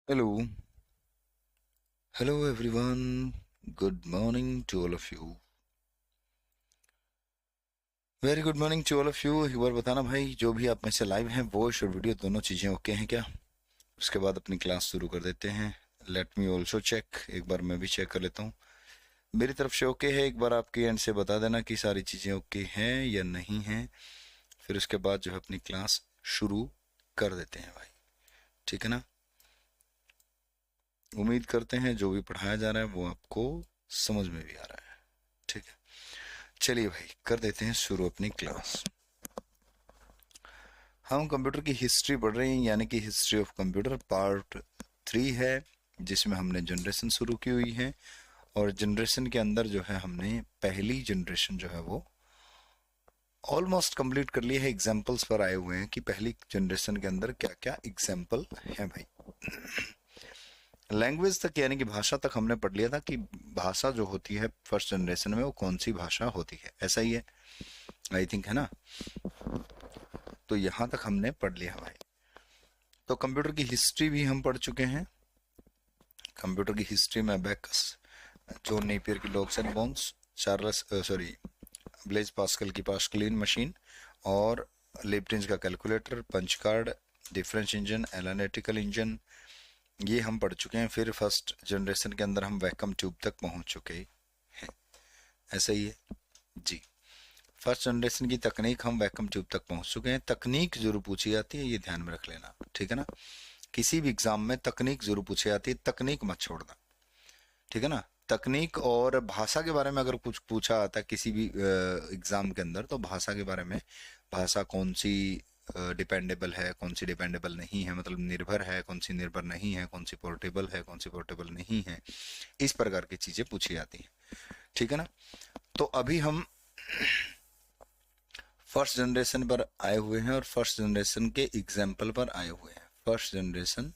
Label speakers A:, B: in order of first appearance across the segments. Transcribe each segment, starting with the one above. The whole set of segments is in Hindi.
A: Hello, hello everyone. Good morning to all of you. Very good morning to all of you. एक बार बताना भाई, जो भी आप में से लाइव हैं वॉइस और वीडियो दोनों चीज़ें ओके हैं क्या? उसके बाद अपनी क्लास शुरू कर देते हैं. Let me also check. एक बार मैं भी चेक कर लेता हूँ. मेरी तरफ से ओके है. एक बार आपके एंड से बता देना कि सारी चीज़ें ओके हैं या नहीं हैं. फिर उसके बाद जो है अपनी क्लास शुरू कर देते हैं भाई. ठीक है ना? उम्मीद करते हैं जो भी पढ़ाया जा रहा है वो आपको समझ में भी आ रहा है. ठीक है, चलिए भाई कर देते हैं शुरू अपनी क्लास. हम कंप्यूटर की हिस्ट्री पढ़ रहे हैं, यानी कि हिस्ट्री ऑफ कंप्यूटर पार्ट 3 है, जिसमें हमने जनरेशन शुरू की हुई है. और जनरेशन के अंदर जो है हमने पहली जनरेशन जो है वो ऑलमोस्ट कंप्लीट कर ली है. एग्जाम्पल्स पर आए हुए हैं कि पहली जनरेशन के अंदर क्या क्या एग्जाम्पल है भाई. लैंग्वेज तक यानी कि भाषा तक हमने पढ़ लिया था कि भाषा जो होती है फर्स्ट जनरेशन में वो कौन सी भाषा होती है. ऐसा ही है आई थिंक, है ना? तो यहां तक हमने पढ़ लिया भाई. तो कंप्यूटर की हिस्ट्री भी हम पढ़ चुके हैं. कंप्यूटर की हिस्ट्री में अबेकस, जॉन नेपियर की logs and bones, Charles Blaise Pascal की पास्कलिन मशीन, और लिप्टिंस का calculator, punch card, difference engine, analytical engine, ये हम पढ़ चुके हैं. फिर फर्स्ट जनरेशन के अंदर हम वैक्यूम ट्यूब तक पहुंच चुके हैं. ऐसा ही है जी. फर्स्ट जनरेशन की तकनीक हम वैक्यूम ट्यूब तक पहुंच चुके हैं. तकनीक जरूर पूछी जाती है, ये ध्यान में रख लेना. ठीक है ना? किसी भी एग्जाम में तकनीक जरूर पूछी जाती है, तकनीक मत छोड़ना. ठीक है ना? तकनीक और भाषा के बारे में अगर कुछ पूछा आता है किसी भी एग्जाम के अंदर, तो भाषा के बारे में, भाषा कौन सी डिपेंडेबल है, कौन सी डिपेंडेबल नहीं है, मतलब निर्भर है, कौन सी निर्भर नहीं है, कौन सी पोर्टेबल है, कौन सी पोर्टेबल नहीं है, इस प्रकार की चीजें पूछी जाती हैं. ठीक है ना? तो अभी हम फर्स्ट जनरेशन पर आए हुए हैं और फर्स्ट जनरेशन के एग्जाम्पल पर आए हुए हैं. फर्स्ट जनरेशन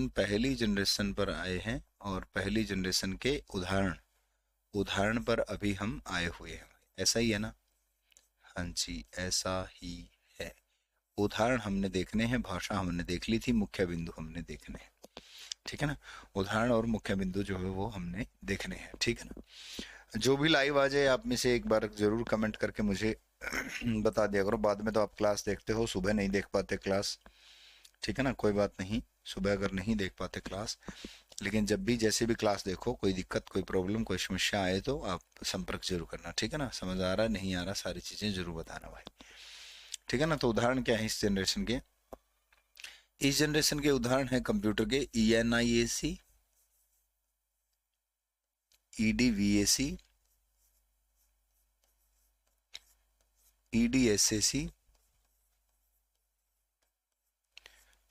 A: पहली जनरेशन पर आए हैं और पहली जनरेशन के उदाहरण उदाहरण पर अभी हम आए हुए हैं. ऐसा ही है ना? हाँ जी, ऐसा ही है. उदाहरण हमने देखने हैं, भाषा हमने देख ली थी, मुख्य बिंदु हमने देखने हैं. ठीक है ना? उदाहरण और मुख्य बिंदु जो है वो हमने देखने हैं. ठीक है ना? जो भी लाइव आ जाए आप में से एक बार जरूर कमेंट करके मुझे बता दिया करो. बाद में तो आप क्लास देखते हो, सुबह नहीं देख पाते क्लास. ठीक है ना? कोई बात नहीं, सुबह अगर नहीं देख पाते क्लास, लेकिन जब भी जैसे भी क्लास देखो, कोई दिक्कत, कोई प्रॉब्लम, कोई समस्या आए तो आप संपर्क जरूर करना. ठीक है ना? समझ आ रहा है नहीं आ रहा, सारी चीजें जरूर बताना भाई. ठीक है ना? तो उदाहरण क्या है इस जनरेशन के? इस जनरेशन के उदाहरण है कंप्यूटर के ENIAC, EDVAC, EDSAC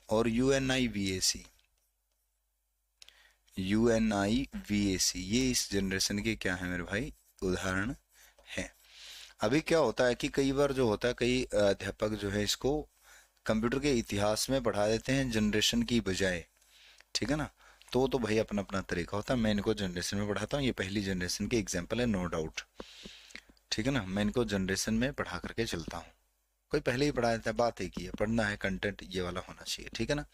A: और UNIVAC. ये इस जनरेशन के क्या है मेरे भाई? उदाहरण है. अभी क्या होता है कि कई बार जो होता है, कई अध्यापक जो है इसको कंप्यूटर के इतिहास में पढ़ा देते हैं जनरेशन की बजाय. ठीक है ना? तो भाई अपना अपना तरीका होता है. मैं इनको जनरेशन में पढ़ाता हूँ, ये पहली जनरेशन के एग्जाम्पल है, नो डाउट. ठीक है ना? मैं इनको जनरेशन में पढ़ा करके चलता हूँ. कोई पहले ही पढ़ा देता है, बात एक ही है, पढ़ना है, कंटेंट ये वाला होना चाहिए. ठीक है ना?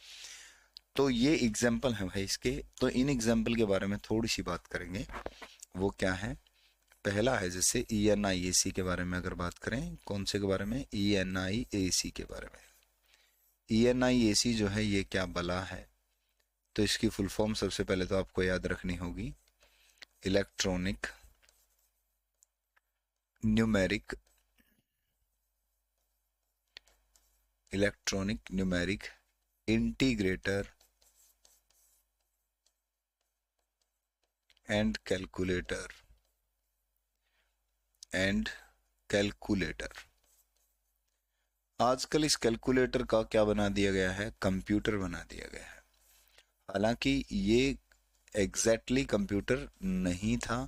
A: तो ये एग्जाम्पल है भाई इसके. तो इन एग्जाम्पल के बारे में थोड़ी सी बात करेंगे. वो क्या है? पहला है जैसे ENIAC के बारे में अगर बात करें, कौन से के बारे में? ENIAC के बारे में. ENIAC जो है ये क्या बला है? तो इसकी फुल फॉर्म सबसे पहले तो आपको याद रखनी होगी. Electronic numeric electronic numeric integrator and calculator and calculator. आजकल इस कैलकुलेटर का क्या बना दिया गया है? कंप्यूटर बना दिया गया है. हालांकि ये एग्जैक्टली कंप्यूटर नहीं था,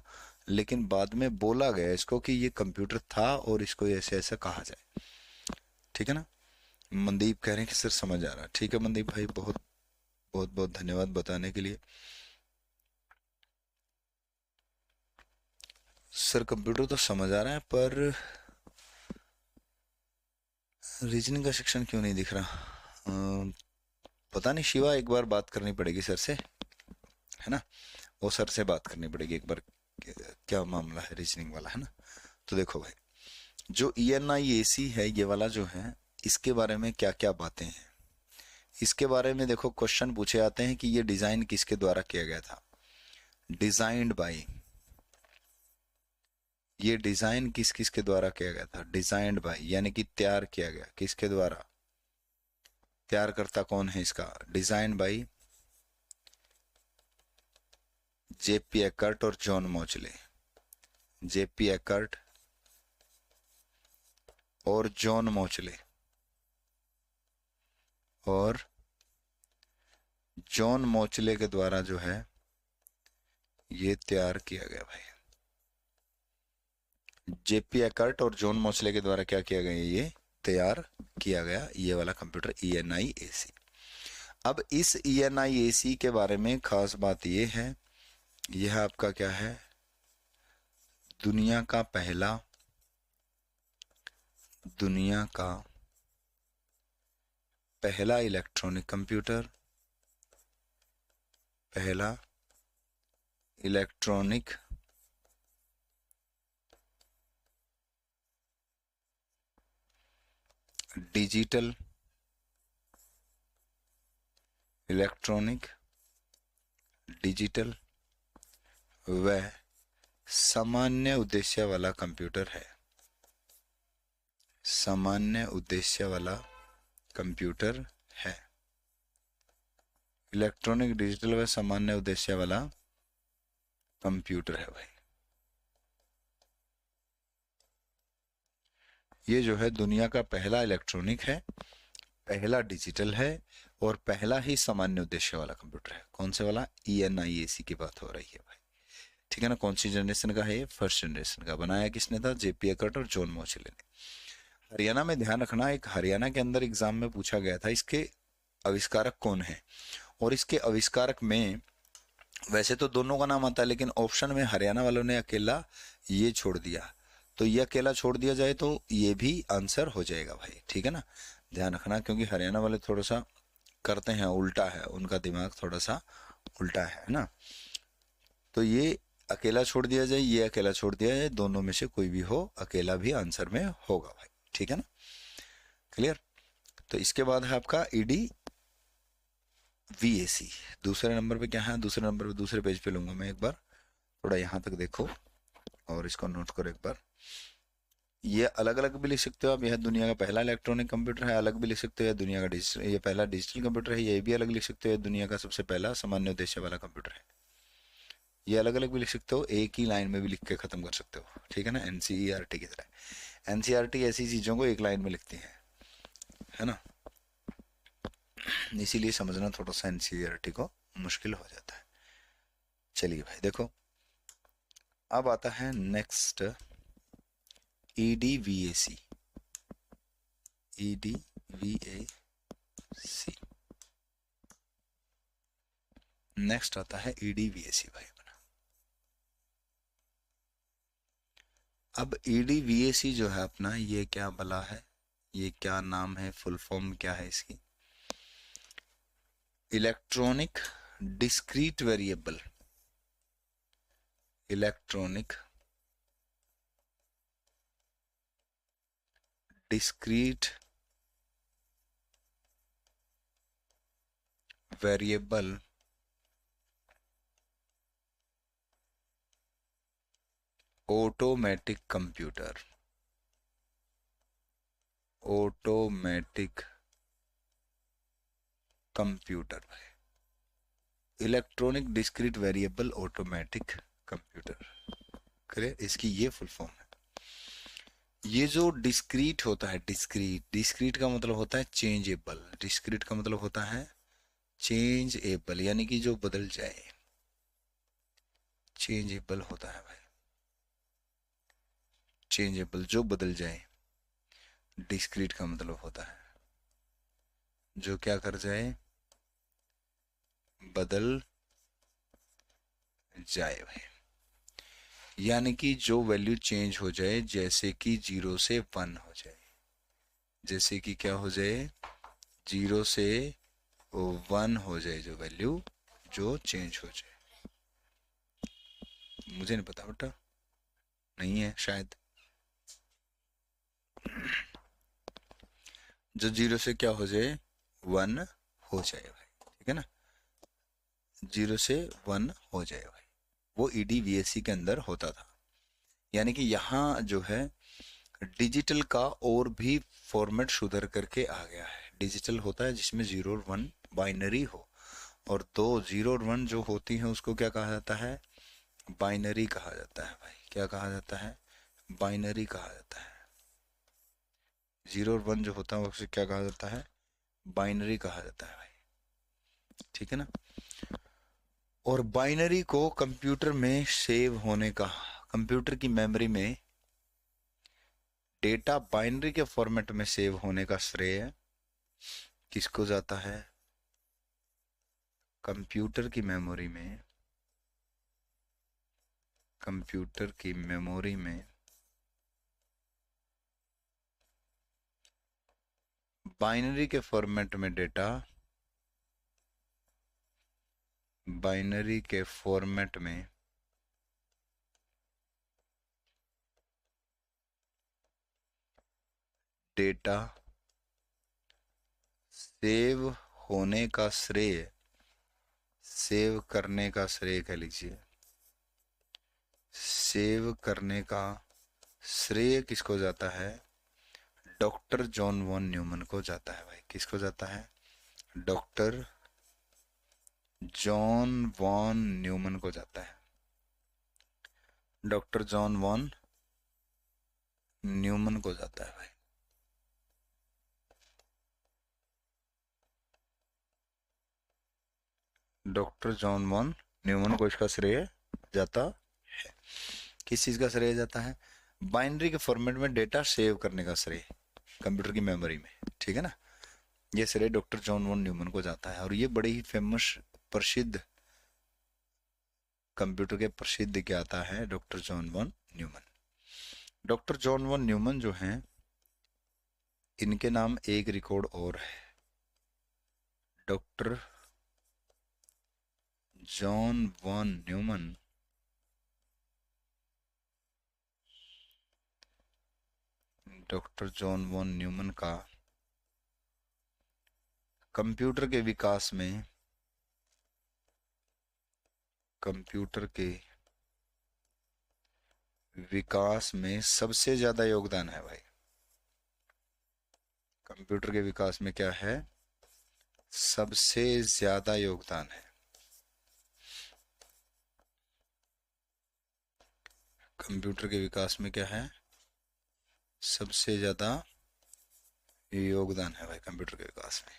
A: लेकिन बाद में बोला गया इसको कि ये कंप्यूटर था और इसको ऐसे ऐसा कहा जाए. ठीक है ना? मनदीप कह रहे हैं कि सर समझ आ रहा है. ठीक है मनदीप भाई, बहुत बहुत बहुत धन्यवाद बताने के लिए. सर कंप्यूटर तो समझ आ रहा है, पर रीजनिंग का सेक्शन क्यों नहीं दिख रहा? पता नहीं शिवा, एक बार बात करनी पड़ेगी सर से, है ना। वो सर से बात करनी पड़ेगी एक बार, क्या मामला है रीजनिंग वाला, है ना। तो देखो भाई, जो ENIAC है ये वाला जो है, इसके बारे में क्या क्या बातें हैं। इसके बारे में देखो क्वेश्चन पूछे जाते हैं कि ये डिजाइन किसके द्वारा किया गया था। डिजाइंड बाय, ये डिजाइन किस किस के द्वारा किया गया था। डिजाइंड बाय यानी कि तैयार किया गया, किसके द्वारा, तैयार करता कौन है इसका। डिजाइन बाय JP एकर्ट और जॉन मोचले। JP एकर्ट और जॉन मोचले, और जॉन मोचले के द्वारा जो है ये तैयार किया गया भाई। JP एकर्ट और जॉन मोचले के द्वारा क्या किया गया, ये तैयार किया गया ये वाला कंप्यूटर ENIAC। अब इस ENIAC के बारे में खास बात ये है, यह आपका क्या है, दुनिया का पहला इलेक्ट्रॉनिक कंप्यूटर, पहला इलेक्ट्रॉनिक डिजिटल व सामान्य उद्देश्य वाला कंप्यूटर है। सामान्य उद्देश्य वाला कंप्यूटर है। इलेक्ट्रॉनिक डिजिटल व सामान्य उद्देश्य वाला कंप्यूटर है भाई। ये जो है दुनिया का पहला इलेक्ट्रॉनिक है, पहला डिजिटल है, और पहला ही सामान्य उद्देश्य वाला कंप्यूटर है। कौन से वाला, ENIAC की बात हो रही है भाई, ठीक है ना। कौन सी जनरेशन का है ये, फर्स्ट जनरेशन का। बनाया किसने था, JP एकर्ट और जॉन मोचले ने। हरियाणा में, ध्यान रखना, एक हरियाणा के अंदर एग्जाम में पूछा गया था इसके आविष्कारक कौन है, और इसके आविष्कारक में वैसे तो दोनों का नाम आता है, लेकिन ऑप्शन में हरियाणा वालों ने अकेला ये छोड़ दिया, तो ये अकेला छोड़ दिया जाए तो ये भी आंसर हो जाएगा भाई, ठीक है ना। ध्यान रखना, क्योंकि हरियाणा वाले थोड़ा सा करते हैं उल्टा है, उनका दिमाग थोड़ा सा उल्टा है ना। तो ये अकेला छोड़ दिया जाए, ये अकेला छोड़ दिया जाए, दोनों में से कोई भी हो, अकेला भी आंसर में होगा भाई, ठीक है ना, क्लियर। तो इसके बाद है आपका EDVAC। दूसरे नंबर पे क्या है, दूसरे नंबर पे दूसरे पेज पे लूंगा मैं एक बार, थोड़ा यहाँ तक देखो और इसको नोट करो एक बार। ये अलग अलग भी लिख सकते हो आप, यह दुनिया का पहला इलेक्ट्रॉनिक कंप्यूटर है, अलग भी लिख सकते हो, या दुनिया का डिजिटल, ये पहला डिजिटल कंप्यूटर है, ये भी अलग लिख सकते हो, दुनिया का सबसे पहला सामान्य उद्देश्य वाला कंप्यूटर है। ये अलग अलग भी लिख सकते हो, एक ही लाइन में भी लिख के खत्म कर सकते हो, ठीक है ना। NCERT की तरह, NCERT ऐसी चीजों को एक लाइन में लिखती है ना, इसीलिए समझना थोड़ा सा NCERT को मुश्किल हो जाता है। चलिए भाई देखो, अब आता है नेक्स्ट EDVAC। नेक्स्ट आता है EDVAC भाई अपना। अब EDVAC जो है अपना, ये क्या भला है, ये क्या नाम है, फुल फॉर्म क्या है इसकी, electronic discrete variable, electronic discrete variable automatic computer, automatic computer भाई, electronic discrete variable automatic computer, clear. इसकी ये फुल फॉर्म है। ये जो डिस्क्रीट होता है, डिस्क्रीट का मतलब होता है चेंजेबल, डिस्क्रीट का मतलब होता है चेंजेबल, यानी कि जो बदल जाए, चेंजेबल होता है भाई, चेंजेबल जो बदल जाए। डिस्क्रीट का मतलब होता है जो क्या कर जाए, बदल जाए भाई, यानी कि जो वैल्यू चेंज हो जाए, जैसे कि 0 से 1 हो जाए, जैसे कि क्या हो जाए, 0 से 1 हो जाए, जो वैल्यू जो चेंज हो जाए। मुझे नहीं पता बेटा, नहीं है शायद। जो 0 से क्या हो जाए, 1 हो जाए भाई, ठीक है ना, 0 से 1 हो जाए भाई, वो EDVAC के अंदर होता था। यानी कि यहाँ जो है डिजिटल का और भी फॉर्मेट सुधर करके आ गया है। डिजिटल होता है जिसमें 0 और 1 बाइनरी हो, और दो 0 और 1 जो होती हैं उसको क्या कहा जाता है, बाइनरी कहा जाता है भाई। क्या कहा जाता है, बाइनरी कहा जाता है। 0 और 1 जो होता है उसे क्या कहा जाता है, बाइनरी कहा जाता है भाई, ठीक है ना। और बाइनरी को कंप्यूटर में सेव होने का, कंप्यूटर की मेमोरी में डेटा बाइनरी के फॉर्मेट में सेव होने का श्रेय किसको जाता है, कंप्यूटर की मेमोरी में, कंप्यूटर की मेमोरी में बाइनरी के फॉर्मेट में डेटा, बाइनरी के फॉर्मेट में डेटा सेव होने का श्रेय, सेव करने का श्रेय कह लीजिए, सेव करने का श्रेय किसको जाता है, डॉक्टर जॉन वॉन न्यूमन को जाता है भाई। किसको जाता है, डॉक्टर जॉन वॉन न्यूमन को जाता है। डॉक्टर जॉन वॉन न्यूमन को जाता है भाई। डॉक्टर जॉन वॉन न्यूमन को इसका श्रेय जाता है। किस चीज का श्रेय जाता है, बाइनरी के फॉर्मेट में डेटा सेव करने का श्रेय कंप्यूटर की मेमोरी में, ठीक है ना। ये श्रेय डॉक्टर जॉन वॉन न्यूमन को जाता है, और ये बड़े ही फेमस, प्रसिद्ध, कंप्यूटर के प्रसिद्ध ज्ञाता है doctor John von Neumann. Doctor John von Neumann जो हैं, इनके नाम एक रिकॉर्ड और है, doctor John von Neumann, doctor John von Neumann का कंप्यूटर के विकास में, कंप्यूटर के विकास में सबसे ज्यादा योगदान है भाई। कंप्यूटर के विकास में क्या है, सबसे ज्यादा योगदान है। कंप्यूटर के विकास में क्या है, सबसे ज्यादा योगदान है भाई कंप्यूटर के विकास में।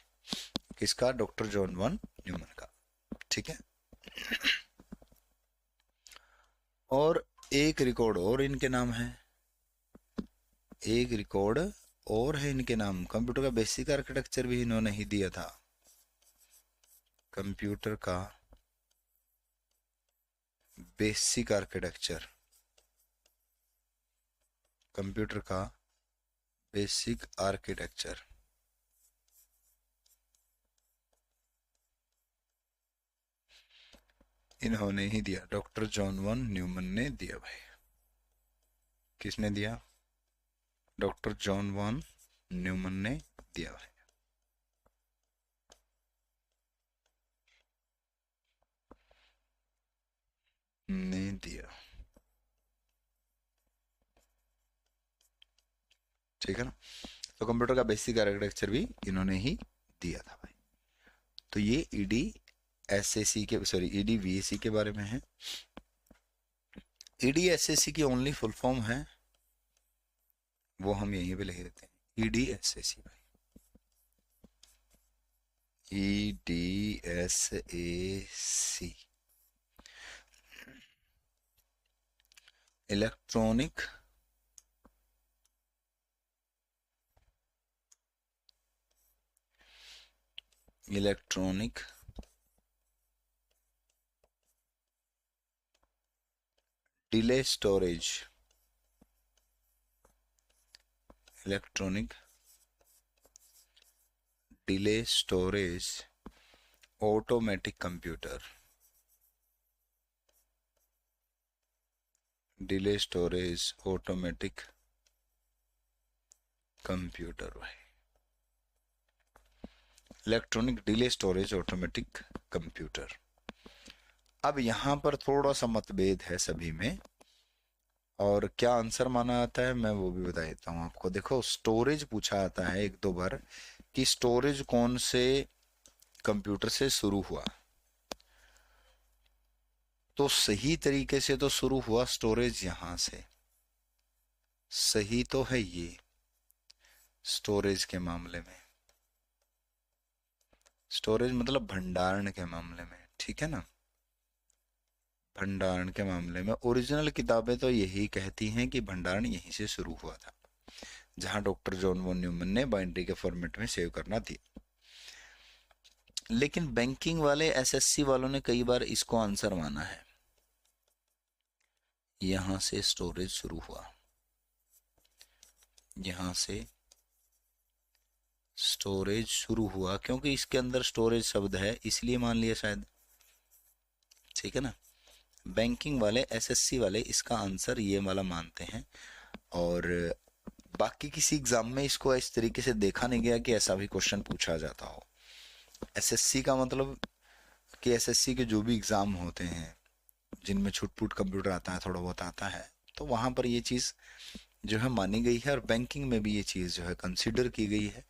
A: किसका, डॉक्टर जॉन वॉन न्यूमन का, ठीक है। और एक रिकॉर्ड और इनके नाम है, एक रिकॉर्ड और है इनके नाम। कंप्यूटर का बेसिक आर्किटेक्चर भी इन्होंने ही दिया था। कंप्यूटर का बेसिक आर्किटेक्चर, कंप्यूटर का बेसिक आर्किटेक्चर इन्होंने ही दिया, डॉक्टर जॉन वॉन न्यूमन ने दिया भाई। किसने दिया, डॉक्टर जॉन वॉन न्यूमन ने दिया भाई, ने दिया, ठीक है ना। तो कंप्यूटर का बेसिक आर्किटेक्चर भी इन्होंने ही दिया था भाई। तो ये EDSAC के, सॉरी, EDVAC के बारे में है। EDSAC की ओनली फुल फॉर्म है, वो हम यहीं पे लिख देते हैं, EDSAC भाई, EDSAC, electronic electronic delay storage, electronic delay storage automatic computer, delay storage automatic computer भाई, electronic delay storage automatic computer. अब यहां पर थोड़ा सा मतभेद है सभी में, और क्या आंसर माना आता है मैं वो भी बता देता हूँ आपको। देखो स्टोरेज पूछा आता है एक दो बार कि स्टोरेज कौन से कंप्यूटर से शुरू हुआ, तो सही तरीके से तो शुरू हुआ स्टोरेज यहां से, सही तो है ये स्टोरेज के मामले में, स्टोरेज मतलब भंडारण के मामले में, ठीक है ना। भंडारण के मामले में ओरिजिनल किताबें तो यही कहती हैं कि भंडारण यहीं से शुरू हुआ था, जहां डॉक्टर जॉन वॉन न्यूमैन ने बाइनरी के फॉर्मेट में सेव करना दिया। लेकिन बैंकिंग वाले एसएससी वालों ने कई बार इसको आंसर माना है, यहां से स्टोरेज शुरू हुआ, यहां से स्टोरेज शुरू हुआ, क्योंकि इसके अंदर स्टोरेज शब्द है इसलिए मान लिया शायद, ठीक है ना। बैंकिंग वाले एसएससी वाले इसका आंसर ये वाला मानते हैं, और बाकी किसी एग्जाम में इसको इस तरीके से देखा नहीं गया कि ऐसा भी क्वेश्चन पूछा जाता हो। एसएससी का मतलब कि एसएससी के जो भी एग्जाम होते हैं जिनमें छुटपुट कंप्यूटर आता है, थोड़ा बहुत आता है, तो वहां पर ये चीज जो है मानी गई है, और बैंकिंग में भी ये चीज जो है कंसिडर की गई है।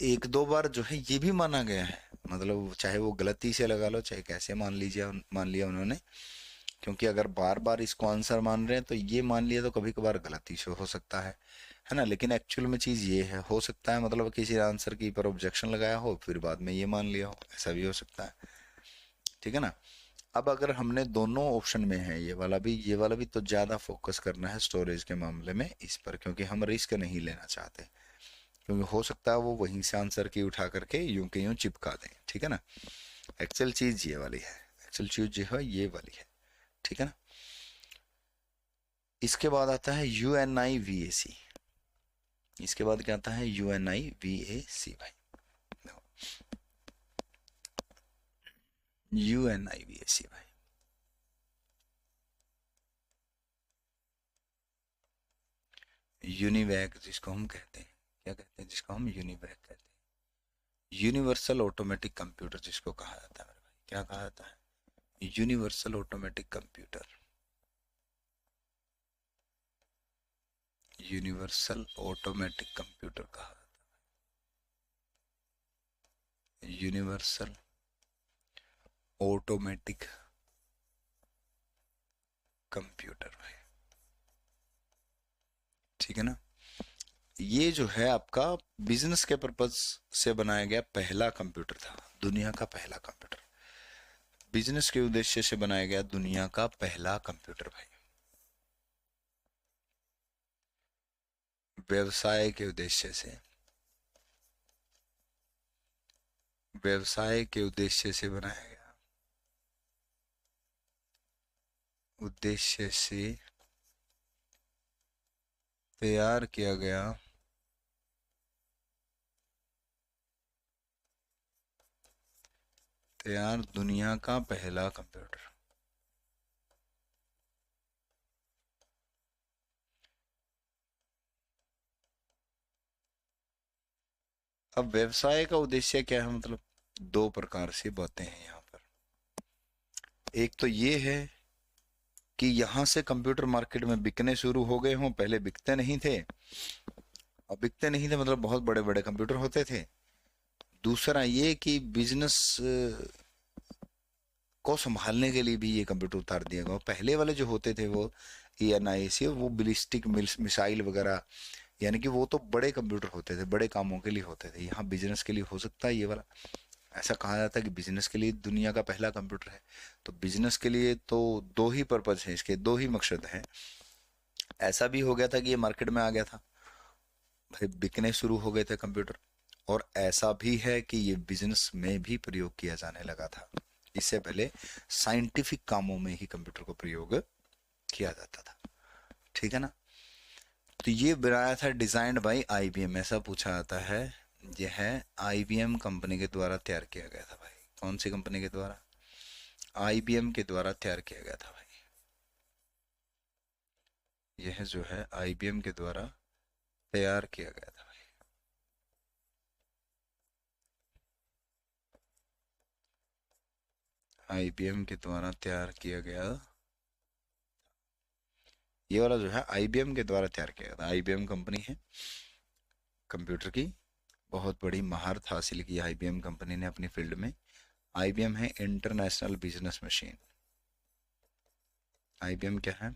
A: एक दो बार जो है ये भी माना गया है, मतलब चाहे वो गलती से लगा लो चाहे कैसे मान लीजिए, मान लिया उन्होंने, क्योंकि अगर बार बार इसको आंसर मान रहे हैं तो ये मान लिया तो कभी कभार गलती से हो सकता है ना। लेकिन एक्चुअल में चीज ये है, हो सकता है मतलब किसी आंसर की पर ऑब्जेक्शन लगाया हो फिर बाद में ये मान लिया हो, ऐसा भी हो सकता है, ठीक है ना। अब अगर हमने दोनों ऑप्शन में है, ये वाला भी ये वाला भी, तो ज्यादा फोकस करना है स्टोरेज के मामले में इस पर, क्योंकि हम रिस्क नहीं लेना चाहते, क्योंकि हो सकता है वो वहीं से आंसर की उठा करके यूं के यूं चिपका दें, ठीक है ना। एक्चुअल चीज ये वाली है, एक्चुअल चीज जो है ये वाली है, ठीक है ना। इसके बाद आता है UNIVAC, इसके बाद क्या आता है UNIVAC भाई, UNIVAC भाई, यूनिवैक जिसको हम कहते हैं, क्या कहते हैं जिसको हम यूनिवैक कहते हैं, यूनिवर्सल ऑटोमेटिक कंप्यूटर जिसको कहा जाता है मेरे भाई, क्या कहा जाता है, universal automatic computer, universal automatic computer कहा जाता है, यूनिवर्सल ऑटोमेटिक कंप्यूटर भाई, ठीक है ना। ये जो है आपका बिजनेस के पर्पज से बनाया गया पहला कंप्यूटर था, दुनिया का पहला कंप्यूटर, बिजनेस के उद्देश्य से बनाया गया दुनिया का पहला कंप्यूटर भाई, व्यवसाय के उद्देश्य से, व्यवसाय के उद्देश्य से बनाया गया, उद्देश्य से तैयार किया गया तैयार दुनिया का पहला कंप्यूटर। अब व्यवसाय का उद्देश्य क्या है, मतलब दो प्रकार से बातें हैं यहाँ पर। एक तो ये है कि यहां से कंप्यूटर मार्केट में बिकने शुरू हो गए हों, पहले बिकते नहीं थे, अब बिकते नहीं थे मतलब बहुत बड़े बड़े कंप्यूटर होते थे। दूसरा ये कि बिजनेस को संभालने के लिए भी ये कंप्यूटर उतार दिया गया। पहले वाले जो होते थे वो ENIAC, वो बिलिस्टिक मिसाइल वगैरह, यानी कि वो तो बड़े कंप्यूटर होते थे, बड़े कामों के लिए होते थे। यहाँ बिजनेस के लिए हो सकता है ये वाला, ऐसा कहा जाता है कि बिजनेस के लिए दुनिया का पहला कंप्यूटर है। तो बिजनेस के लिए तो दो ही पर्पज है, इसके दो ही मकसद हैं। ऐसा भी हो गया था कि ये मार्केट में आ गया था भाई, बिकने शुरू हो गए थे कंप्यूटर, और ऐसा भी है कि ये बिजनेस में भी प्रयोग किया जाने लगा था। इससे पहले साइंटिफिक कामों में ही कंप्यूटर को प्रयोग किया जाता था, ठीक है ना। तो ये बनाया था डिजाइंड बाय IBM, ऐसा पूछा जाता है यह आईबीएम कंपनी के द्वारा तैयार किया गया था भाई। कौन सी कंपनी के द्वारा? आईबीएम के द्वारा तैयार किया गया था भाई। यह जो है आईबीएम के द्वारा तैयार किया गया था भाई। आईबीएम के द्वारा तैयार किया गया। ये वाला जो है आईबीएम के द्वारा तैयार किया गया था। आईबीएम कंपनी है कंप्यूटर की, बहुत बड़ी महारत हासिल की आईबीएम कंपनी ने अपनी फील्ड में। आईबीएम है इंटरनेशनल बिजनेस मशीन। आईबीएम क्या है?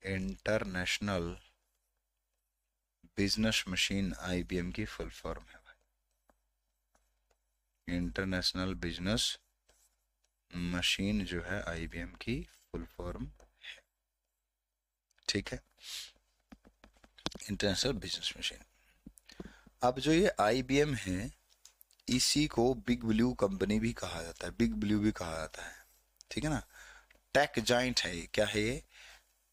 A: इंटरनेशनल बिजनेस मशीन आईबीएम की फुल फॉर्म है भाई। इंटरनेशनल बिजनेस मशीन जो है आईबीएम की फुल फॉर्म है। ठीक है, इंटरनेशनल बिजनेस मशीन। अब जो ये आईबीएम है, इसी को बिग ब्लू कंपनी भी कहा जाता है, बिग ब्लू भी कहा जाता है। ठीक है ना। टेक जाइंट है ये। क्या है ये?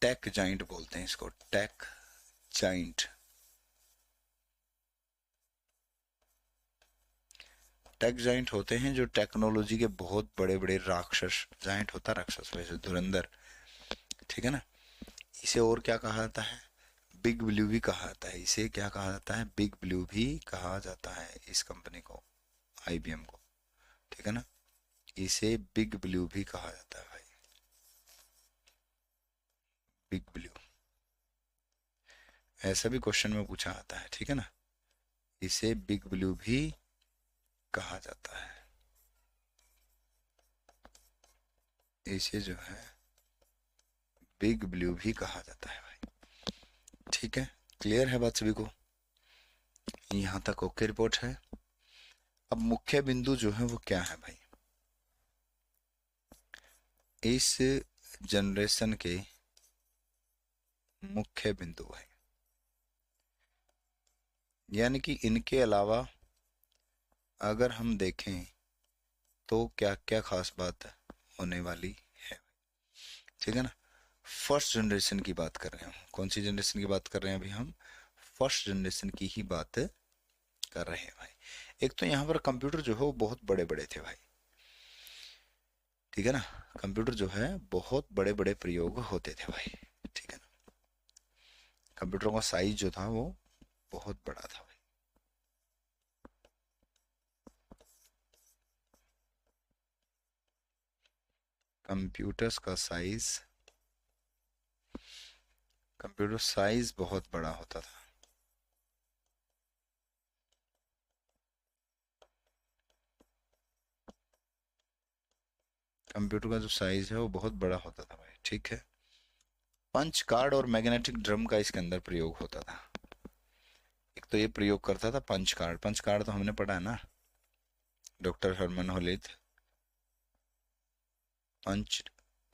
A: टेक जाइंट बोलते हैं इसको, टेक जाइंट। टेक जाइंट होते हैं जो टेक्नोलॉजी के बहुत बड़े बड़े राक्षस। जाइंट होता राक्षस, वैसे धुरंधर। ठीक है ना। इसे और क्या कहा जाता है? बिग ब्लू भी कहा जाता है। इसे क्या कहा जाता है? बिग ब्लू भी कहा जाता है इस कंपनी को, आईबीएम को। ठीक है ना। इसे बिग ब्लू भी कहा जाता है भाई, बिग ब्लू। ऐसा भी क्वेश्चन में पूछा आता है। ठीक है ना। इसे बिग ब्लू भी कहा जाता है। इसे जो है बिग ब्लू भी कहा जाता है भाई। ठीक है, क्लियर है बात सभी को? यहाँ तक ओके रिपोर्ट है। अब मुख्य बिंदु जो है वो क्या है भाई? इस जनरेशन के मुख्य बिंदु है, यानी कि इनके अलावा अगर हम देखें तो क्या क्या खास बात होने वाली है। ठीक है ना। फर्स्ट जनरेशन की बात कर रहे हैं हम। कौन सी जनरेशन की बात कर रहे हैं अभी हम? फर्स्ट जनरेशन की ही बात कर रहे हैं भाई। एक तो यहाँ पर कंप्यूटर जो है वो बहुत बड़े बड़े थे भाई। ठीक है ना। कंप्यूटर जो है बहुत बड़े बड़े प्रयोग होते थे भाई। ठीक है ना। कंप्यूटर का साइज जो था वो बहुत बड़ा था भाई। कंप्यूटर्स का साइज, कंप्यूटर साइज बहुत बड़ा होता था। कंप्यूटर का जो साइज है वो बहुत बड़ा होता था भाई। ठीक है। पंच कार्ड और मैग्नेटिक ड्रम का इसके अंदर प्रयोग होता था। एक तो ये प्रयोग करता था पंच कार्ड। पंच कार्ड तो हमने पढ़ा है ना, डॉक्टर हरमन होलित। पंच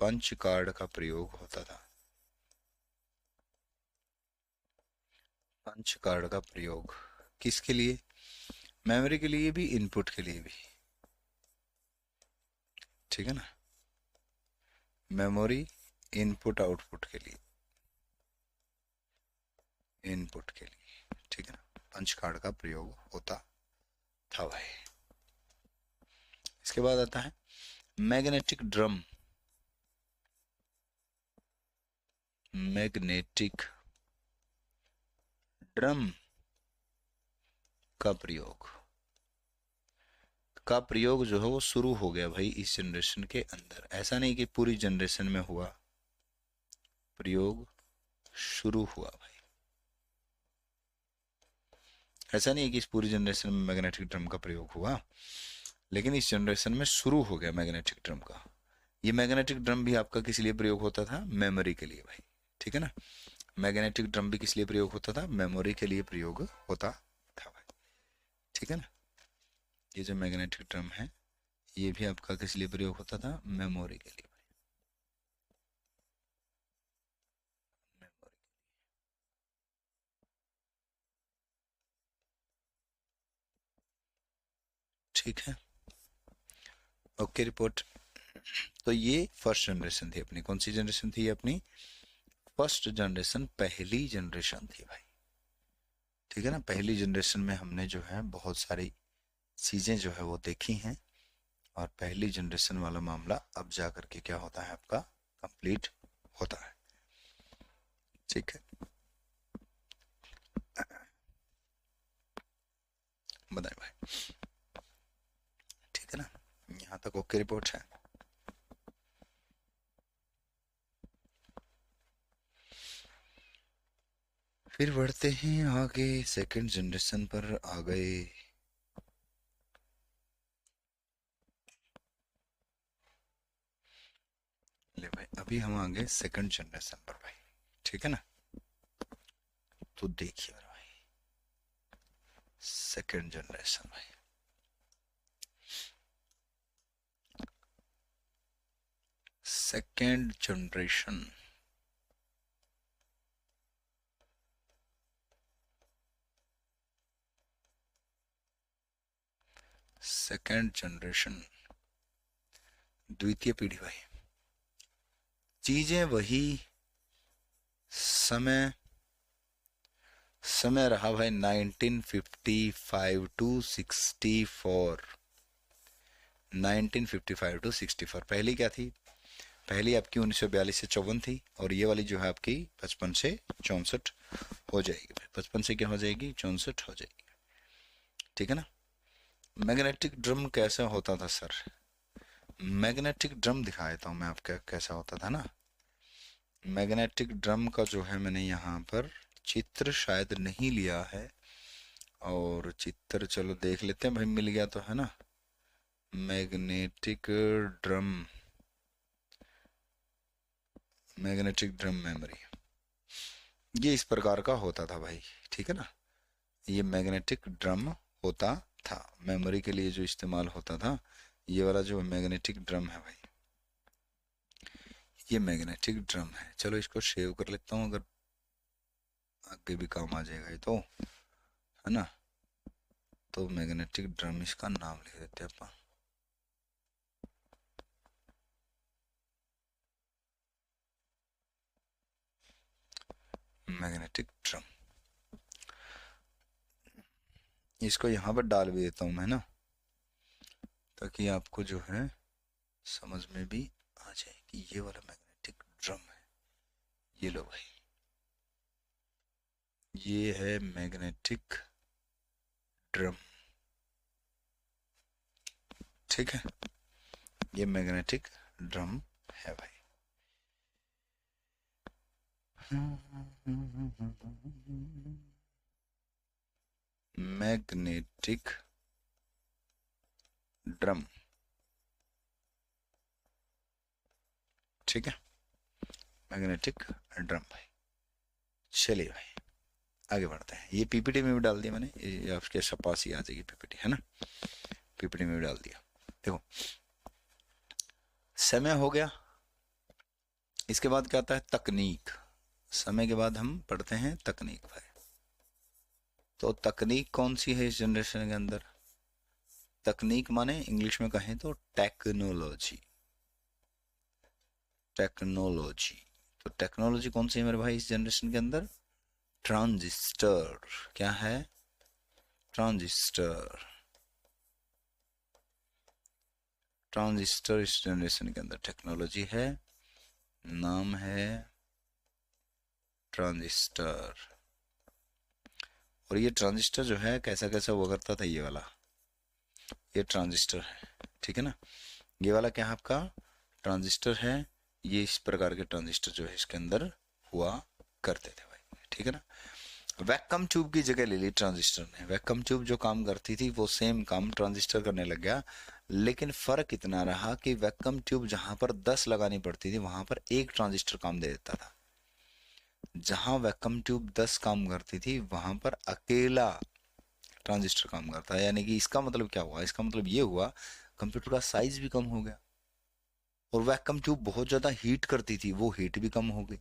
A: पंच कार्ड का प्रयोग होता था। पंच कार्ड का प्रयोग किसके लिए? मेमोरी के लिए भी, इनपुट के लिए भी। ठीक है ना। मेमोरी, इनपुट आउटपुट के लिए, इनपुट के लिए। ठीक है ना। पंच कार्ड का प्रयोग होता था भाई। इसके बाद आता है मैग्नेटिक ड्रम। मैग्नेटिक ड्रम का प्रयोग जो है वो शुरू हो गया भाई इस जनरेशन के अंदर। ऐसा नहीं कि पूरी जनरेशन में हुआ, प्रयोग शुरू हुआ भाई। ऐसा नहीं है कि इस पूरी जनरेशन में मैग्नेटिक ड्रम का प्रयोग हुआ, लेकिन इस जनरेशन में शुरू हो गया मैग्नेटिक ड्रम का। ये मैग्नेटिक ड्रम भी आपका किस लिए प्रयोग होता था? मेमोरी के लिए भाई। ठीक है ना। मैग्नेटिक ड्रम भी किस लिए प्रयोग होता था? मेमोरी के लिए प्रयोग होता था भाई। ठीक है ना। ये जो मैग्नेटिक ड्रम है ये भी आपका किस लिए प्रयोग होता था? मेमोरी के लिए भाई। मेमोरी। ठीक है, ओके रिपोर्ट। तो ये फर्स्ट जनरेशन थी अपनी। कौन सी जनरेशन थी ये अपनी? फर्स्ट जनरेशन, पहली जनरेशन थी भाई। ठीक है ना। पहली जनरेशन में हमने जो है बहुत सारी चीजें जो है वो देखी हैं, और पहली जनरेशन वाला मामला अब जा करके क्या होता है आपका कंप्लीट होता है। ठीक है, बताए भाई, ठीक है ना। यहाँ तक ओके रिपोर्ट है। फिर बढ़ते हैं आगे, सेकंड जनरेशन पर आ गए। ले भाई, अभी हम आ गए सेकंड जनरेशन पर भाई, ठीक है ना। तो देखिए भाई, सेकंड जनरेशन भाई, सेकंड जनरेशन, सेकंड जनरेशन, द्वितीय पीढ़ी भाई। चीजें वही, समय समय रहा भाई 1955 टू 64, 1955 टू 64। पहली क्या थी, पहली आपकी 1942 से 54 थी, और ये वाली जो है आपकी 55 से 64 हो जाएगी। 55 से क्या हो जाएगी, 64 हो जाएगी, ठीक है ना। मैग्नेटिक ड्रम कैसा होता था सर, मैग्नेटिक ड्रम दिखा देता हूँ मैं आपका कैसा होता था ना। मैग्नेटिक ड्रम का जो है मैंने यहाँ पर चित्र शायद नहीं लिया है, और चित्र चलो देख लेते हैं भाई, मिल गया तो है ना। Magnetic drum, magnetic drum memory, ये इस प्रकार का होता था भाई, ठीक है ना। ये मैग्नेटिक ड्रम होता था, मेमोरी के लिए जो इस्तेमाल होता था, ये वाला जो मैग्नेटिक ड्रम है भाई, ये मैग्नेटिक ड्रम है। चलो इसको सेव कर लेता हूँ, अगर आगे भी काम आ जाएगा ये तो, है ना। तो मैग्नेटिक ड्रम इसका नाम लिख देते हैं अपन, मैग्नेटिक ड्रम। इसको यहाँ पर डाल भी देता हूँ मैं ना, ताकि आपको जो है समझ में भी आ जाए कि ये वाला मैग्नेटिक ड्रम है। ये लो भाई, ये है मैग्नेटिक ड्रम, ठीक है। ये मैग्नेटिक ड्रम है भाई। मैग्नेटिक ड्रम, ठीक है, मैग्नेटिक ड्रम भाई। चलिए भाई आगे बढ़ते हैं। ये पीपीटी में भी डाल दिया मैंने, ये आपके पास ही आ जाएगी पीपीटी, है ना। पीपीटी में भी डाल दिया। देखो, समय हो गया, इसके बाद क्या आता है तकनीक। समय के बाद हम पढ़ते हैं तकनीक भाई। तो तकनीक कौन सी है इस जनरेशन के अंदर, तकनीक माने इंग्लिश में कहें तो टेक्नोलॉजी, टेक्नोलॉजी। तो टेक्नोलॉजी कौन सी है मेरे भाई इस जनरेशन के अंदर, ट्रांजिस्टर। क्या है, ट्रांजिस्टर। ट्रांजिस्टर इस जनरेशन के अंदर टेक्नोलॉजी है, नाम है ट्रांजिस्टर। और ये ट्रांजिस्टर जो है कैसा कैसा हुआ करता था, ये वाला, ये ट्रांजिस्टर है, ठीक है ना। ये वाला क्या है आपका ट्रांजिस्टर है, ये इस प्रकार के ट्रांजिस्टर जो है इसके अंदर हुआ करते थे भाई, ठीक है ना। वैक्यूम ट्यूब की जगह ले ली ट्रांजिस्टर ने। वैक्यूम ट्यूब जो काम करती थी वो सेम काम ट्रांजिस्टर करने लग गया, लेकिन फर्क इतना रहा कि वैक्यूम ट्यूब जहां पर 10 लगानी पड़ती थी वहां पर एक ट्रांजिस्टर काम दे देता था। जहां वैक्यूम ट्यूब 10 काम करती थी वहां पर अकेला ट्रांजिस्टर काम करता है। यानी कि इसका मतलब क्या हुआ, इसका मतलब ये हुआ कंप्यूटर का साइज भी कम हो गया, और वैक्यूम ट्यूब बहुत ज्यादा हीट करती थी, वो हीट भी कम हो गई।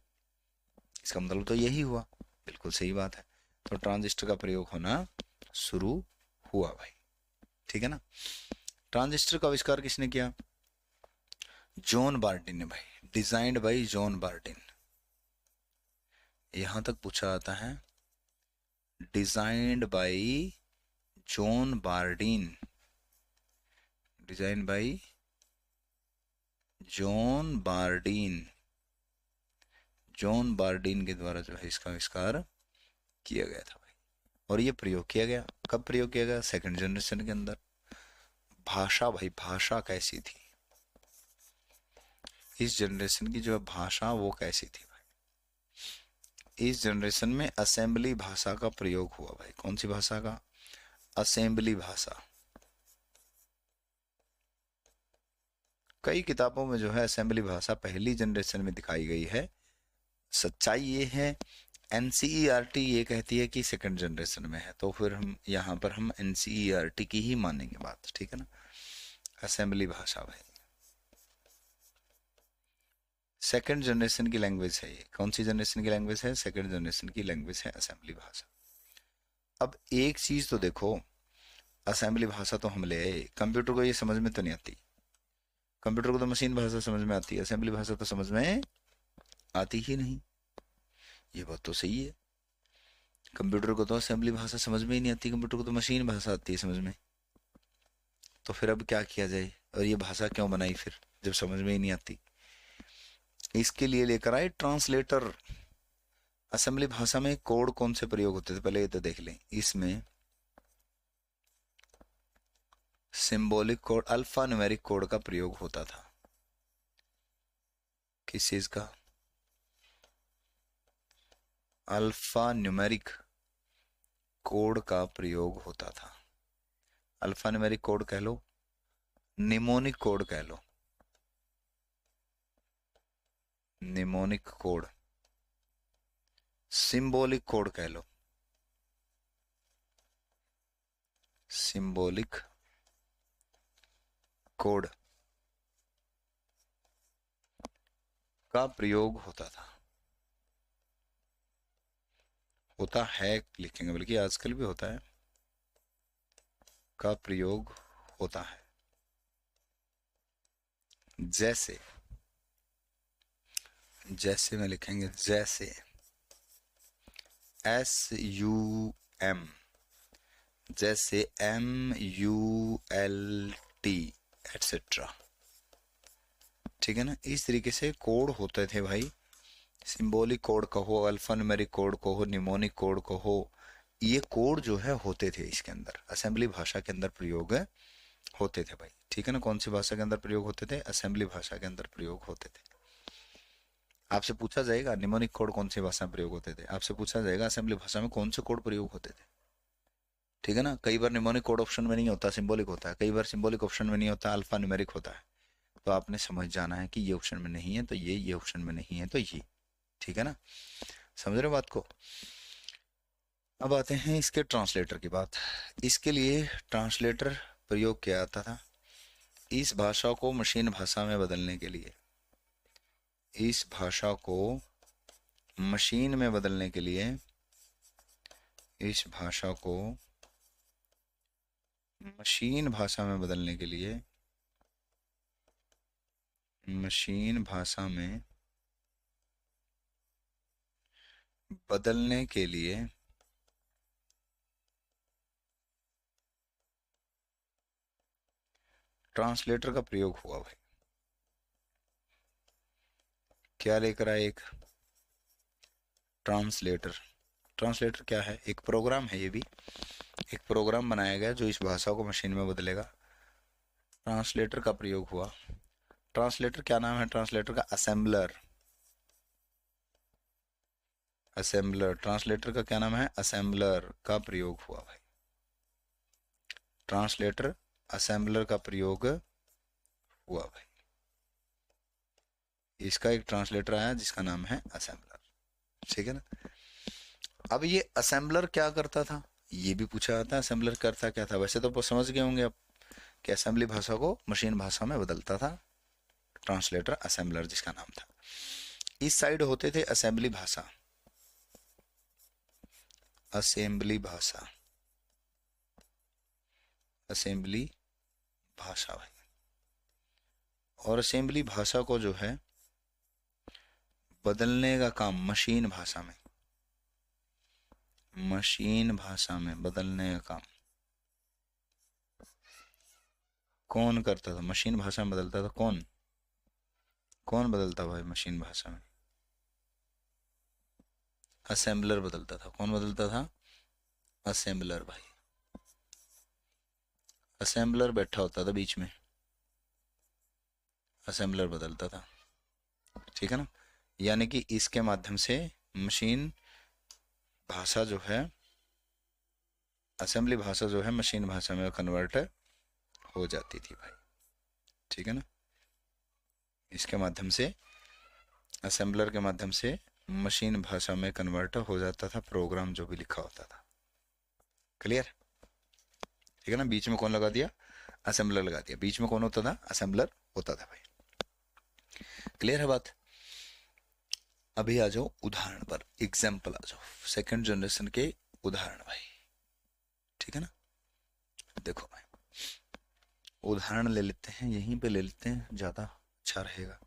A: इसका मतलब तो यही हुआ, बिल्कुल सही बात है। तो ट्रांजिस्टर का प्रयोग होना शुरू हुआ भाई, ठीक है ना। ट्रांजिस्टर का आविष्कार किसने किया, जॉन बार्टिन ने भाई, डिजाइंड बाय जॉन बार्टिन। यहां तक पूछा आता है designed bye John Bardeen, design by John Bardeen, John Bardeen के द्वारा जो है इसका आविष्कार किया गया था भाई। और ये प्रयोग किया गया, कब प्रयोग किया गया? सेकंड जनरेशन के अंदर। भाषा भाई, भाषा कैसी थी इस जनरेशन की, जो है भाषा वो कैसी थी भाई? इस जनरेशन में असेंबली भाषा का प्रयोग हुआ भाई। कौन सी भाषा का? असेंबली भाषा। कई किताबों में जो है असेंबली भाषा पहली जनरेशन में दिखाई गई है। सच्चाई ये है, एनसीईआरटी ये कहती है कि सेकंड जनरेशन में है, तो फिर हम यहाँ पर हम एनसीईआरटी की ही मानेंगे बात, ठीक है ना। असेंबली भाषा भाई सेकंड जनरेशन की लैंग्वेज है। ये कौन सी जनरेशन की लैंग्वेज है? सेकंड जनरेशन की लैंग्वेज है असेंबली भाषा। अब एक चीज तो देखो, असेंबली भाषा तो हम ले आए, कंप्यूटर को ये समझ में तो नहीं आती। कंप्यूटर को तो मशीन भाषा समझ में आती है, असेंबली भाषा तो समझ में आती ही नहीं। ये बात तो सही है, कंप्यूटर को तो असेंबली भाषा समझ में ही नहीं आती, कंप्यूटर को तो मशीन भाषा आती है समझ में। तो फिर अब क्या किया जाए, और ये भाषा क्यों बनाई फिर जब समझ में ही नहीं आती? इसके लिए लेकर आए ट्रांसलेटर। असेंबली भाषा में कोड कौन से प्रयोग होते थे पहले ये तो देख लें। इसमें symbolic code, alpha numeric code का प्रयोग होता था। किस चीज का? अल्फा न्यूमेरिक कोड का प्रयोग होता था। अल्फा न्यूमेरिक कोड कह लो, निमोनिक कोड कह लो, निमोनिक कोड, सिंबॉलिक कोड कह लो, सिंबॉलिक कोड का प्रयोग होता था। होता है लिखेंगे, बल्कि आजकल भी होता है, का प्रयोग होता है। जैसे, जैसे में लिखेंगे जैसे, SUM, जैसे MULT एटसेट्रा, ठीक है ना। इस तरीके से कोड होते थे भाई। सिंबॉलिक कोड कहो, अल्फा न्यूमेरिक कोड कहो, निमोनिक कोड कहो, ये कोड जो है होते थे इसके अंदर, असेंबली भाषा के अंदर प्रयोग होते थे भाई, ठीक है ना। कौन सी भाषा के अंदर प्रयोग होते थे? असेंबली भाषा के अंदर प्रयोग होते थे। आपसे पूछा जाएगा निमोनिक कोड कौन सी भाषा में प्रयोग होते थे, आपसे पूछा जाएगा असेंबली भाषा में कौन से कोड प्रयोग होते थे, ठीक है ना। कई बार निमोनिक कोड ऑप्शन में नहीं होता, सिंबॉलिक होता है, कई बार सिंबॉलिक ऑप्शन में नहीं होता, अल्फा न्यूमेरिक होता है। तो आपने समझ जाना है कि ये ऑप्शन में नहीं है तो ये ऑप्शन में नहीं है तो ये, ठीक है ना। समझ रहे हो बात को? अब आते हैं इसके ट्रांसलेटर की बात। इसके लिए ट्रांसलेटर प्रयोग किया जाता था इस भाषा को मशीन भाषा में बदलने के लिए, इस भाषा को मशीन में बदलने के लिए, इस भाषा को मशीन भाषा में बदलने के लिए, मशीन भाषा में बदलने के लिए ट्रांसलेटर का प्रयोग हुआ भाई। क्या लेकर आए? एक ट्रांसलेटर। ट्रांसलेटर क्या है? एक प्रोग्राम है, ये भी एक प्रोग्राम बनाया गया जो इस भाषा को मशीन में बदलेगा। ट्रांसलेटर का प्रयोग हुआ। ट्रांसलेटर क्या नाम है ट्रांसलेटर का? असेंबलर। असेंबलर, ट्रांसलेटर का क्या नाम है? असेंबलर का प्रयोग हुआ भाई। ट्रांसलेटर असेंबलर का प्रयोग हुआ भाई। इसका एक ट्रांसलेटर आया जिसका नाम है असेंबलर, ठीक है ना। अब ये असेंबलर क्या करता था, ये भी पूछा जाता है, असेंबलर करता क्या था? वैसे तो समझ गए होंगे आप कि असेंबली भाषा को मशीन भाषा में बदलता था ट्रांसलेटर, असेंबलर जिसका नाम था। इस साइड होते थे असेंबली भाषा, असेंबली भाषा, असेंबली भाषा भाई। और असेंबली भाषा को जो है बदलने का काम मशीन भाषा में, मशीन भाषा में बदलने का काम कौन करता था? मशीन भाषा में बदलता था कौन? कौन बदलता भाई मशीन भाषा में? असेंबलर बदलता था। कौन बदलता था? असेंबलर भाई। असेंबलर बैठा होता था बीच में, असेंबलर बदलता था। ठीक है ना? यानी कि इसके माध्यम से मशीन भाषा जो है, असेंबली भाषा जो है मशीन भाषा में कन्वर्ट हो जाती थी भाई। ठीक है ना? इसके माध्यम से, असेंबलर के माध्यम से मशीन भाषा में कन्वर्ट हो जाता था प्रोग्राम जो भी लिखा होता था। क्लियर? ठीक है ना? बीच में कौन लगा दिया? असेंबलर लगा दिया। बीच में कौन होता था? असेंबलर होता था भाई। क्लियर है बात? अभी आ जाओ उदाहरण पर, एग्जाम्पल आ जाओ, सेकंड जनरेशन के उदाहरण भाई। ठीक है ना? देखो भाई, उदाहरण ले लेते हैं, यहीं पे ले लेते हैं, ज्यादा अच्छा रहेगा।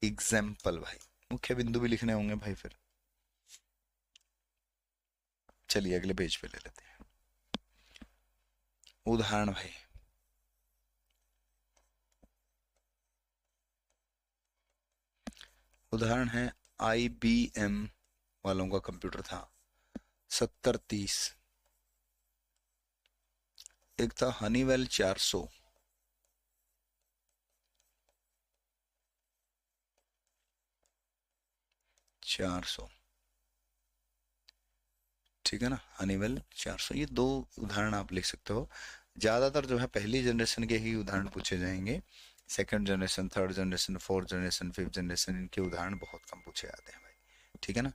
A: एग्जाम्पल भाई, मुख्य बिंदु भी लिखने होंगे भाई फिर। चलिए अगले पेज पे ले लेते हैं उदाहरण भाई। उदाहरण है, IBM वालों का कंप्यूटर था 7030। एक था हनीवेल 400। ठीक है ना? हनीवेल 400, ये दो उदाहरण आप लिख सकते हो। ज्यादातर जो है पहली जनरेशन के ही उदाहरण पूछे जाएंगे। Second generation, third generation, fourth generation, fifth generation, इनके उदाहरण बहुत कम पूछे जाते हैं भाई। ठीक है ना?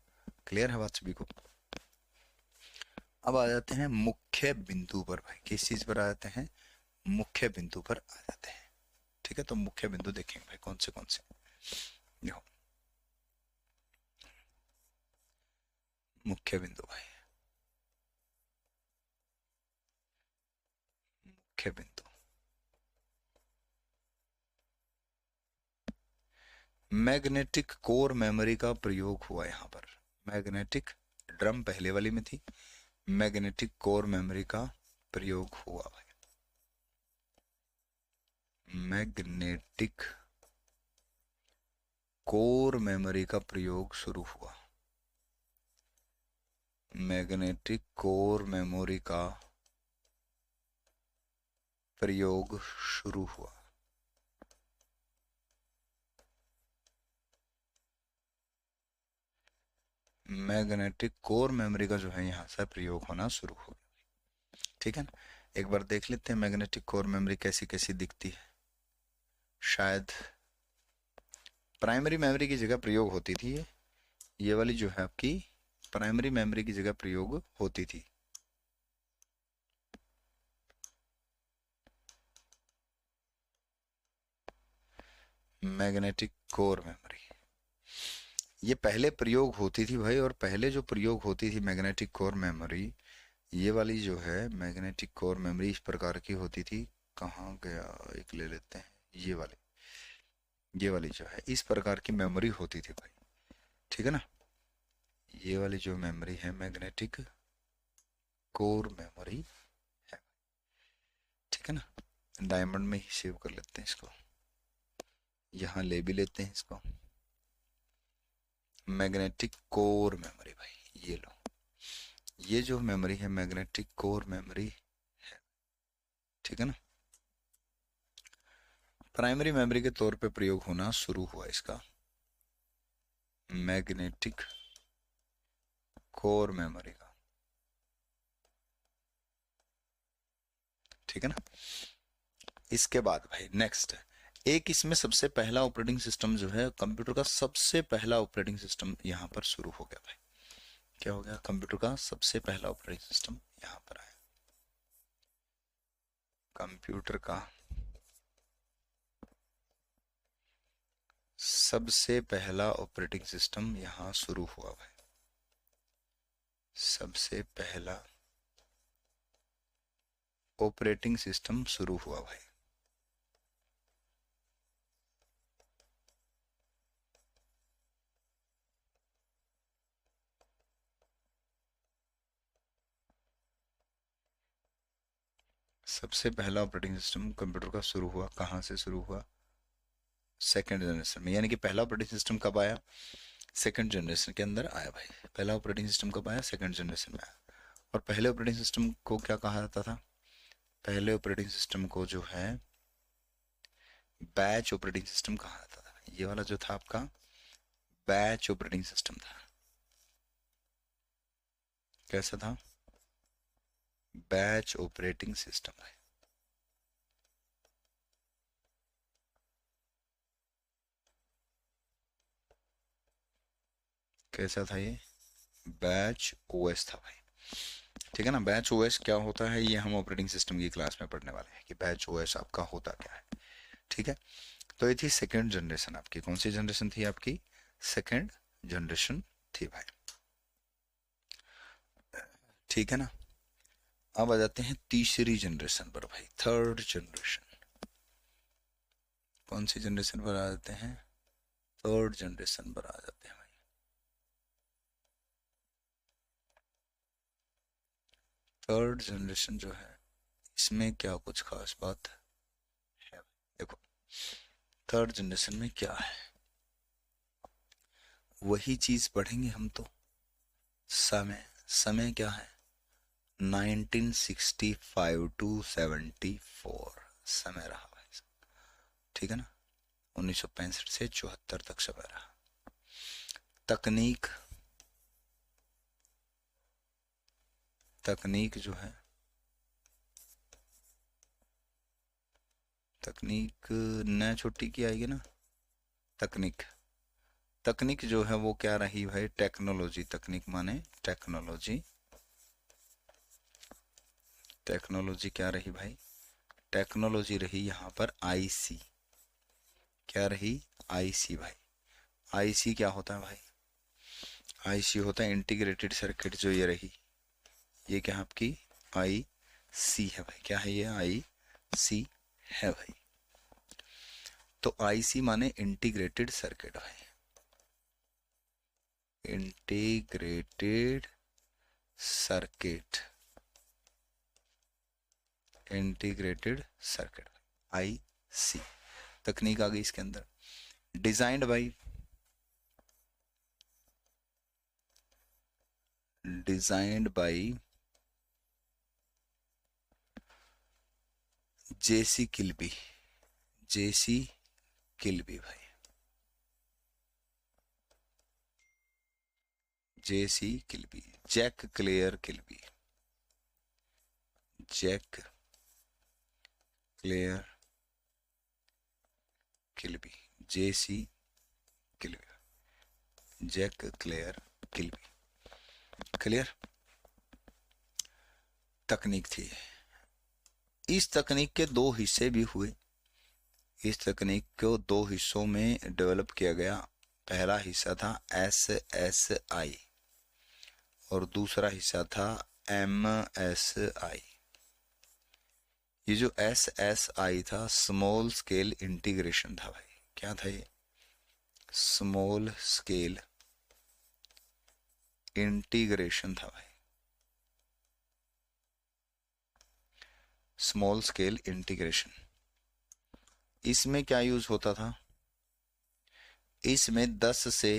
A: क्लियर है बात सभी को? अब आ जाते हैं मुख्य बिंदु पर भाई। किस चीज पर आ जाते हैं? मुख्य बिंदु पर आ जाते हैं। ठीक है, तो मुख्य बिंदु देखेंगे भाई कौन से। देखो, मुख्य बिंदु भाई, मुख्य बिंदु। मैग्नेटिक कोर मेमोरी का प्रयोग हुआ यहाँ पर। मैग्नेटिक ड्रम पहले वाली में थी, मैग्नेटिक कोर मेमोरी का प्रयोग हुआ भाई। मैग्नेटिक कोर मेमोरी का प्रयोग शुरू हुआ। मैग्नेटिक कोर मेमोरी का प्रयोग शुरू हुआ। मैग्नेटिक कोर मेमोरी का जो है यहाँ से प्रयोग होना शुरू हो गया। ठीक है ना? एक बार देख लेते हैं मैग्नेटिक कोर मेमोरी कैसी कैसी दिखती है। शायद प्राइमरी मेमोरी की जगह प्रयोग होती थी ये वाली जो है आपकी प्राइमरी मेमोरी की जगह प्रयोग होती थी। मैग्नेटिक कोर मेमोरी ये पहले प्रयोग होती थी भाई, और पहले जो प्रयोग होती थी मैग्नेटिक कोर मेमोरी, ये वाली जो है मैग्नेटिक कोर मेमोरी इस प्रकार की होती थी। कहाँ गया, एक ले लेते हैं, ये वाली जो है इस प्रकार की मेमोरी होती थी भाई। ठीक है ना? ये वाली जो मेमोरी है मैग्नेटिक कोर मेमोरी है। ठीक है ना? डायमंड में ही सेव कर लेते हैं इसको, यहाँ ले भी लेते हैं इसको। मैग्नेटिक कोर मेमोरी भाई, ये लो, ये जो मेमोरी है मैग्नेटिक कोर मेमोरी है। ठीक है ना? प्राइमरी मेमोरी के तौर पे प्रयोग होना शुरू हुआ इसका, मैग्नेटिक कोर मेमोरी का। ठीक है ना? इसके बाद भाई नेक्स्ट, एक इसमें सबसे पहला ऑपरेटिंग सिस्टम जो है कंप्यूटर का, सबसे पहला ऑपरेटिंग सिस्टम यहाँ पर शुरू हो गया भाई। क्या हो गया? कंप्यूटर का सबसे पहला ऑपरेटिंग सिस्टम यहाँ पर आया। कंप्यूटर का सबसे पहला ऑपरेटिंग सिस्टम यहाँ शुरू हुआ भाई। सबसे पहला ऑपरेटिंग सिस्टम शुरू हुआ भाई। सबसे पहला ऑपरेटिंग सिस्टम कंप्यूटर का शुरू हुआ, कहाँ से शुरू हुआ? सेकंड जनरेशन में। यानी कि पहला ऑपरेटिंग सिस्टम कब आया? सेकंड जनरेशन के अंदर आया भाई। पहला ऑपरेटिंग सिस्टम कब आया? सेकंड जनरेशन में आया। और पहले ऑपरेटिंग सिस्टम को क्या कहा जाता था? पहले ऑपरेटिंग सिस्टम को जो है बैच ऑपरेटिंग सिस्टम कहा जाता था। ये वाला जो था आपका बैच ऑपरेटिंग सिस्टम था। कैसा था? बैच ऑपरेटिंग सिस्टम है। कैसा था ये? बैच ओएस था भाई। ठीक है ना। बैच ओएस क्या होता है, ये हम ऑपरेटिंग सिस्टम की क्लास में पढ़ने वाले हैं कि बैच ओएस आपका होता क्या है। ठीक है। तो ये थी सेकेंड जनरेशन आपकी। कौन सी जनरेशन थी आपकी? सेकेंड जनरेशन थी भाई। ठीक है ना। अब आ जाते हैं तीसरी जनरेशन पर भाई, थर्ड जनरेशन। कौन सी जनरेशन पर आ जाते हैं? थर्ड जनरेशन पर आ जाते हैं भाई। थर्ड जनरेशन जो है, इसमें क्या कुछ खास बात है? देखो, थर्ड जनरेशन में क्या है, वही चीज पढ़ेंगे हम तो। समय, समय क्या है? 1965 टू 74 समय रहा भाई। ठीक है ना। 1965 से 74 तक समय रहा। तकनीक, तकनीक जो है, तकनीक न छोटी की आएगी ना। तकनीक, तकनीक जो है वो क्या रही भाई? टेक्नोलॉजी। तकनीक माने टेक्नोलॉजी। टेक्नोलॉजी क्या रही भाई? टेक्नोलॉजी रही यहाँ पर आईसी। क्या रही? आईसी भाई। आईसी क्या होता है भाई? आईसी होता है इंटीग्रेटेड सर्किट। जो ये रही, ये क्या है आपकी? आई सी है भाई। क्या है ये? आई सी है भाई। तो आईसी माने इंटीग्रेटेड सर्किट भाई। Integrated circuit, integrated circuit, I C. तकनीक आ गई इसके अंदर। Designed by, designed by J C Kilby. J C Kilby भाई। J C Kilby, Jack Clair Kilby. Jack Clair Kilby, J C Kilby, Jack Clair Kilby. Clear. तकनीक थी। इस तकनीक के दो हिस्से भी हुए। इस तकनीक को दो हिस्सों में डेवलप किया गया। पहला हिस्सा था SSI और दूसरा हिस्सा था MSI। ये जो SSI था, स्मॉल स्केल इंटीग्रेशन था भाई। क्या था ये? स्मॉल स्केल इंटीग्रेशन था भाई। Small scale integration. इसमें क्या यूज होता था? इसमें 10 से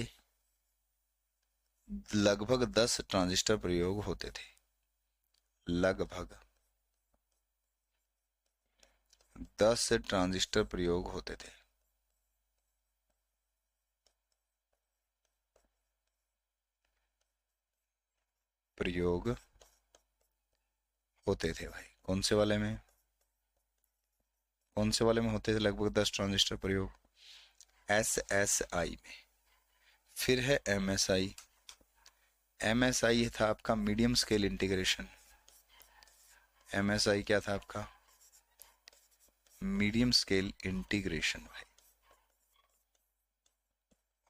A: लगभग 10 ट्रांजिस्टर प्रयोग होते थे। लगभग 10 ट्रांजिस्टर प्रयोग होते थे। प्रयोग होते थे भाई। कौन से वाले में? कौन से वाले में होते थे लगभग 10 ट्रांजिस्टर प्रयोग? SSI में। फिर है MSI। MSI था आपका मीडियम स्केल इंटीग्रेशन। MSI क्या था आपका? मीडियम स्केल इंटीग्रेशन भाई।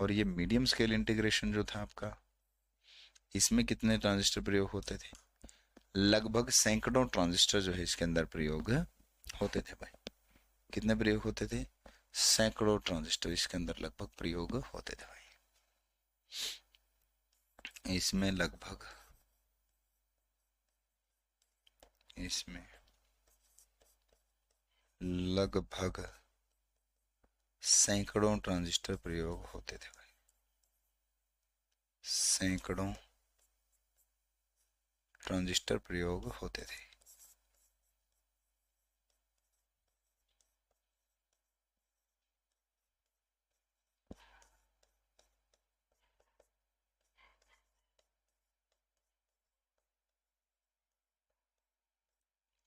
A: और ये मीडियम स्केल इंटीग्रेशन जो था आपका, इसमें कितने ट्रांजिस्टर प्रयोग होते थे? लगभग सैकड़ों ट्रांजिस्टर जो है इसके अंदर प्रयोग होते थे भाई। कितने प्रयोग होते थे? सैकड़ों ट्रांजिस्टर इसके अंदर लगभग प्रयोग होते थे भाई। इसमें लगभग, इसमें लगभग सैकड़ों ट्रांजिस्टर प्रयोग होते थे भाई, सैकड़ों ट्रांजिस्टर प्रयोग होते थे।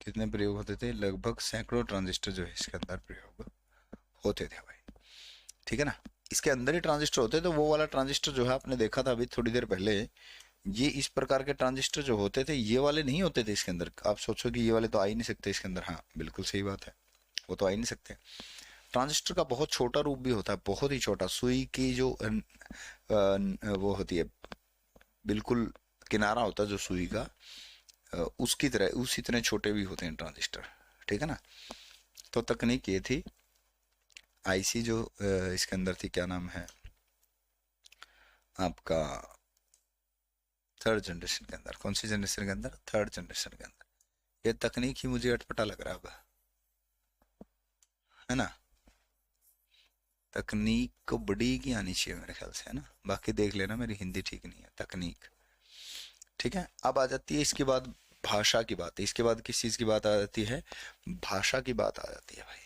A: कितने प्रयोग होते थे? लगभग सैकड़ों ट्रांजिस्टर जो है इसके अंदर प्रयोग होते थे भाई। ठीक है ना। इसके अंदर ही ट्रांजिस्टर होते थे, तो वो वाला ट्रांजिस्टर जो है आपने देखा था अभी थोड़ी देर पहले, ये इस प्रकार के ट्रांजिस्टर जो होते थे ये वाले नहीं होते थे इसके अंदर। आप सोचो कि ये वाले तो आ ही नहीं सकते इसके अंदर, हाँ बिल्कुल सही बात है, वो तो आ ही नहीं सकते। ट्रांजिस्टर का बहुत छोटा रूप भी होता है, बहुत ही छोटा, सुई की जो वो होती है, बिल्कुल किनारा होता है जो सुई का, उसकी तरह उसी तरह छोटे भी होते हैं ट्रांजिस्टर। ठीक है ना। तो तकनीक ये थी, आईसी जो इसके अंदर थी, क्या नाम है आपका, थर्ड जनरेशन के अंदर, कौन सी जनरेशन के अंदर, थर्ड जनरेशन के अंदर, ये तकनीक ही मुझे अटपटा लग रहा है, है ना। तकनीक को बड़ी की आनी चाहिए मेरे ख्याल से, है ना। बाकी देख लेना, मेरी हिंदी ठीक नहीं है, तकनीक। ठीक है। अब आ जाती है इसके बाद भाषा की बात, इसके बाद किस चीज की बात आ जाती है, भाषा की बात आ जाती है भाई।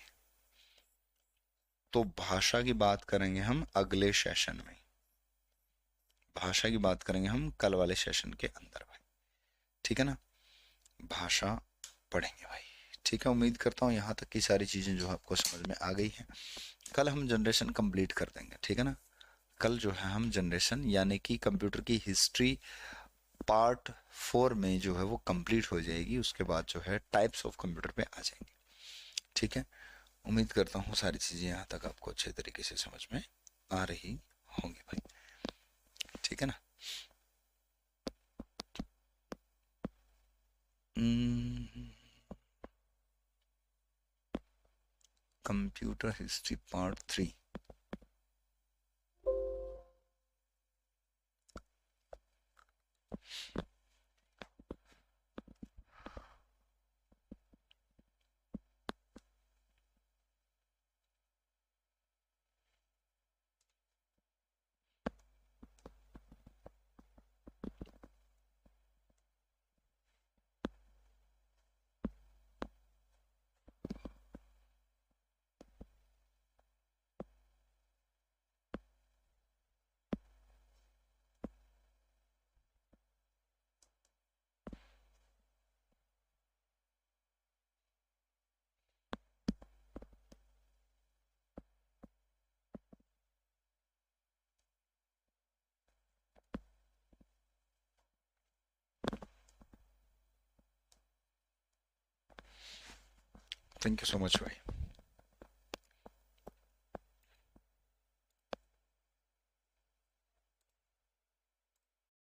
A: तो भाषा की बात करेंगे हम अगले सेशन में, भाषा की बात करेंगे हम कल वाले सेशन के अंदर भाई। ठीक है ना। भाषा पढ़ेंगे भाई। ठीक है, उम्मीद करता हूँ यहाँ तक की सारी चीजें जो है आपको समझ में आ गई हैं। कल हम जनरेशन कंप्लीट कर देंगे। ठीक है ना। कल जो है हम जनरेशन यानी कि कंप्यूटर की हिस्ट्री पार्ट 4 में जो है वो कंप्लीट हो जाएगी, उसके बाद जो है टाइप्स ऑफ कंप्यूटर पे आ जाएंगे। ठीक है। उम्मीद करता हूँ सारी चीज़ें यहाँ तक आपको अच्छे तरीके से समझ में आ रही होंगी भाई। ठीक है ना। Computer history part 3। Thank you so much भाई।